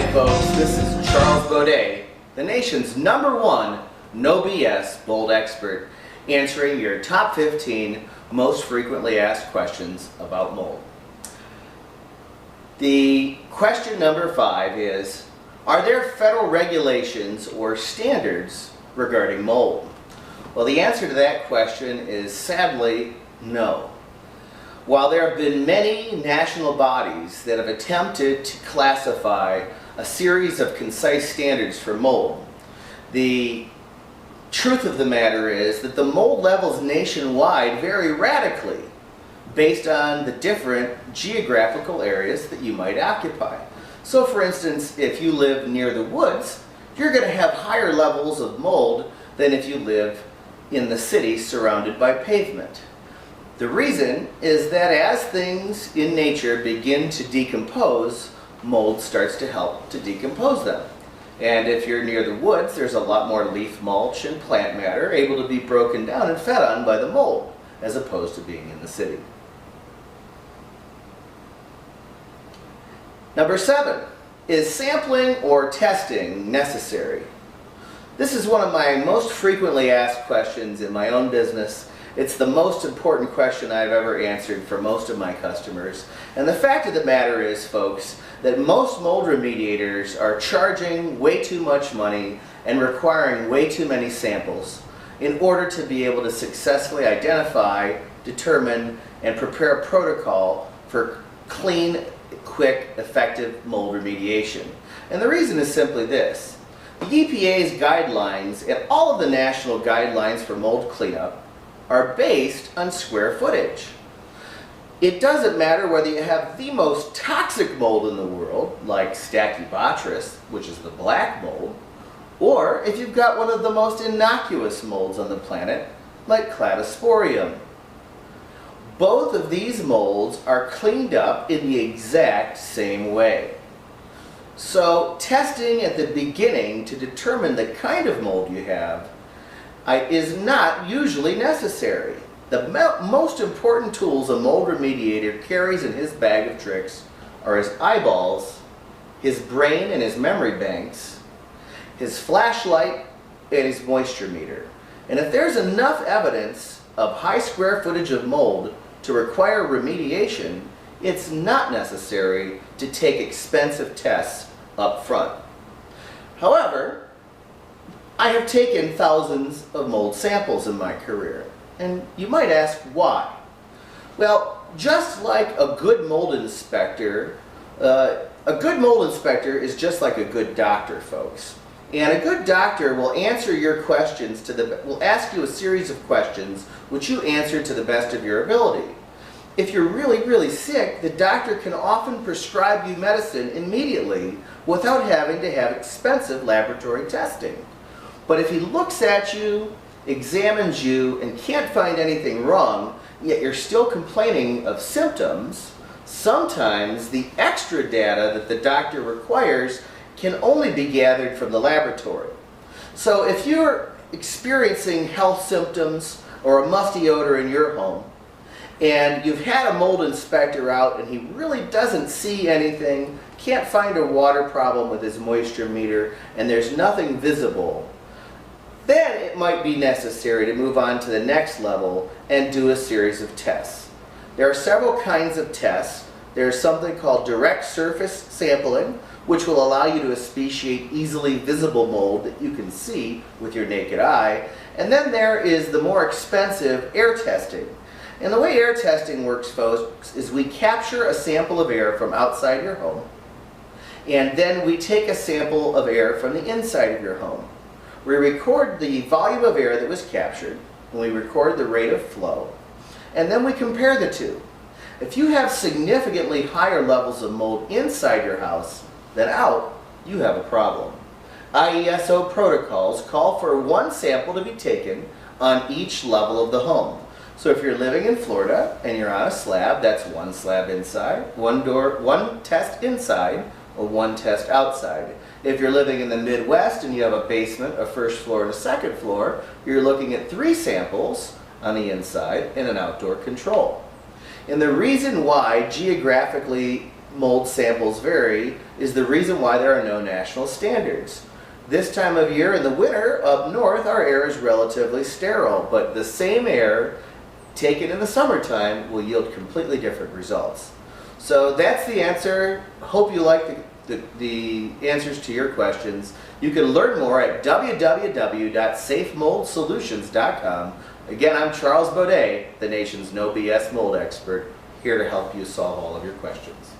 Hi folks, this is Charles Boday, the nation's #1 no BS mold expert, answering your top 15 most frequently asked questions about mold. The question number 5 is, are there federal regulations or standards regarding mold? Well, the answer to that question is sadly no. While there have been many national bodies that have attempted to classify a series of concise standards for mold, the truth of the matter is that the mold levels nationwide vary radically based on the different geographical areas that you might occupy. So for instance, if you live near the woods, you're going to have higher levels of mold than if you live in the city surrounded by pavement. The reason is that as things in nature begin to decompose, mold starts to help to decompose them. And if you're near the woods, there's a lot more leaf mulch and plant matter able to be broken down and fed on by the mold, as opposed to being in the city. Number 7, is sampling or testing necessary? This is one of my most frequently asked questions in my own business. It's the most important question I've ever answered for most of my customers. And the fact of the matter is, folks, that most mold remediators are charging way too much money and requiring way too many samples in order to be able to successfully identify, determine, and prepare a protocol for clean, quick, effective mold remediation. And the reason is simply this. The EPA's guidelines and all of the national guidelines for mold cleanup are based on square footage. It doesn't matter whether you have the most toxic mold in the world, like Stachybotrys, which is the black mold, or if you've got one of the most innocuous molds on the planet, like Cladosporium. Both of these molds are cleaned up in the exact same way. So testing at the beginning to determine the kind of mold you have is not usually necessary. The most important tools a mold remediator carries in his bag of tricks are his eyeballs, his brain and his memory banks, his flashlight, and his moisture meter. And if there's enough evidence of high square footage of mold to require remediation, it's not necessary to take expensive tests up front. However, I have taken thousands of mold samples in my career, and you might ask why. Well, just like a good mold inspector is just like a good doctor, folks. And a good doctor will answer your questions will ask you a series of questions which you answer to the best of your ability. If you're really, really sick, the doctor can often prescribe you medicine immediately without having to have expensive laboratory testing. But if he looks at you, examines you, and can't find anything wrong, yet you're still complaining of symptoms, sometimes the extra data that the doctor requires can only be gathered from the laboratory. So if you're experiencing health symptoms or a musty odor in your home, and you've had a mold inspector out and he really doesn't see anything, can't find a water problem with his moisture meter, and there's nothing visible, then it might be necessary to move on to the next level and do a series of tests. There are several kinds of tests. There's something called direct surface sampling, which will allow you to speciate easily visible mold that you can see with your naked eye. And then there is the more expensive air testing. And the way air testing works, folks, is we capture a sample of air from outside your home, and then we take a sample of air from the inside of your home. We record the volume of air that was captured, and we record the rate of flow, and then we compare the two. If you have significantly higher levels of mold inside your house than out, you have a problem. IESO protocols call for one sample to be taken on each level of the home. So if you're living in Florida and you're on a slab, that's one slab inside, one test inside, or one test outside. If you're living in the Midwest and you have a basement, a first floor, and a second floor, you're looking at 3 samples on the inside and an outdoor control. And the reason why Geographically mold samples vary is the reason why there are no national standards. This time of year in the winter up north, our air is relatively sterile, but the same air taken in the summertime will yield completely different results. So that's the answer. Hope you like the answers to your questions. You can learn more at www.safemoldsolutions.com. Again, I'm Charles Boday, the nation's no BS mold expert, here to help you solve all of your questions.